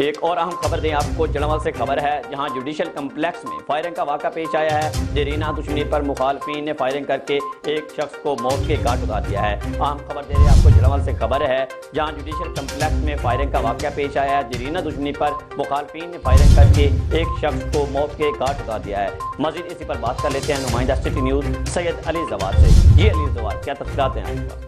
एक और अहम खबर दें आपको, जलंधर से खबर है जहां जुडिशल कम्प्लेक्स में फायरिंग का वाक़ा पेश आया है। जरीना दुश्मनी पर मुखालफिन ने फायरिंग करके एक शख्स को मौत के घाट उतार दिया है। अहम खबर दे रहे हैं आपको, जलंधर से खबर है जहां जुडिशल कम्प्लेक्स में फायरिंग का वाक़ा पेश आया है। जरीना दुश्मनी पर मुखालफिन ने फायरिंग करके एक शख्स को मौत के घाट उतार दिया है। मजीद इसी पर बात कर लेते हैं नुमाइंदा सिटी न्यूज़ सैयद अली जवाद से। जी अली जवाद, क्या तफसीलात हैं आपके पास?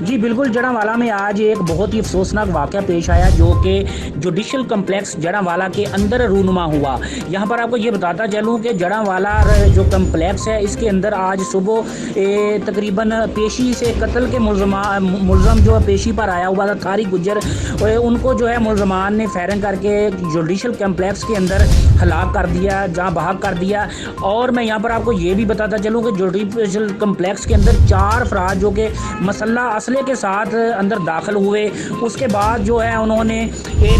जी बिल्कुल, जड़ांवाला में आज एक बहुत ही अफसोसनाक वाक़या पेश आया जो कि जुडिशल कम्प्लेक्स जड़ांवाला के अंदर रूनुमा हुआ। यहाँ पर आपको ये बताता चलूँ कि जड़ांवाला जो कम्प्लेक्स है इसके अंदर आज सुबह तकरीबन पेशी से कत्ल के मुलज़म जो पेशी पर आया हुआ था तारिक गुजर, उनको जो है मुलज़मान ने फायरिंग करके जुडिशल कम्प्लेक्स के अंदर हलाक कर दिया, जहाँ बहाक कर दिया। और मैं यहाँ पर आपको ये भी बताता चलूँ कि जुडिशल कम्प्लेक्स के अंदर 4 अफराद जो कि मसल्ला असले के साथ अंदर दाखिल हुए। उसके बाद जो है उन्होंने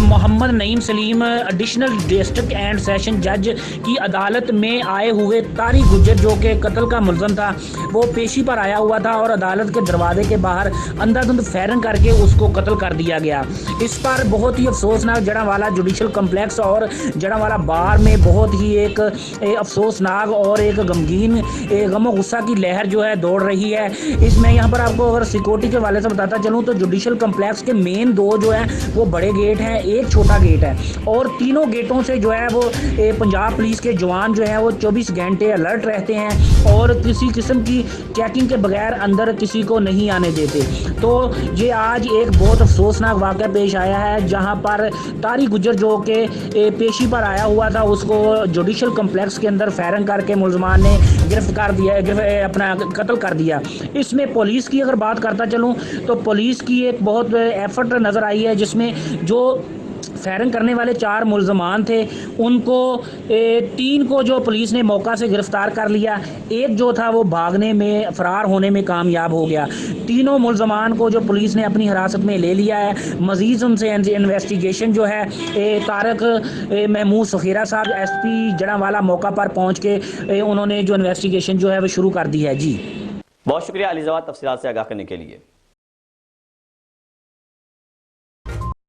Mohammad Naeem Saleem additional district and session जज की अदालत में आए हुए तारिक गुजर जो कि कत्ल का मुलज़म था, वो पेशी पर आया हुआ था और अदालत के दरवाजे के बाहर अंधाधुंध फायरिंग करके उसको कत्ल कर दिया गया। इस पर बहुत ही अफसोसनाक जड़ांवाला जुडिशल कम्प्लेक्स और जड़ांवाला बार में बहुत ही एक अफसोसनाक और एक गमगीन गमो गुस्सा की लहर जो है दौड़ रही है। इसमें यहाँ पर आपको अगर सिक्योरिटी के वाले से बताता चलूँ तो जुडिशल कम्प्लेक्स के मेन 2 जो है वो बड़े गेट हैं, एक छोटा गेट है और तीनों गेटों से जो है वो पंजाब पुलिस के जवान जो है वो 24 घंटे अलर्ट रहते हैं और किसी किस्म की चेकिंग के बगैर अंदर किसी को नहीं आने देते। तो ये आज एक बहुत अफसोसनाक वाक़या पेश आया है जहाँ पर तारिक गुजर जो कि पेशी पर आया हुआ था उसको जुडिशल कम्प्लेक्स के अंदर फायरिंग करके मुलज़मान ने गिरफ्तार दिया, अपना कत्ल कर दिया। इसमें पुलिस की अगर बात करता चलूँ तो पुलिस की एक बहुत एफर्ट नज़र आई है जिसमें जो फायरिंग करने वाले 4 मुलज़मान थे उनको 3 को जो पुलिस ने मौका से गिरफ्तार कर लिया, एक जो था वो भागने में फरार होने में कामयाब हो गया। तीनों मुलज़मान को जो पुलिस ने अपनी हिरासत में ले लिया है। मज़ीद उनसे इन्वेस्टिगेशन जो है तारक महमूद सखीरा साहब SP जड़ांवाला मौका पर पहुँच के उन्होंने जो इन्वेस्टिगेशन जो है वो शुरू कर दी है। जी बहुत शुक्रिया अली जवाद तफसीलात से आगाह करने के लिए।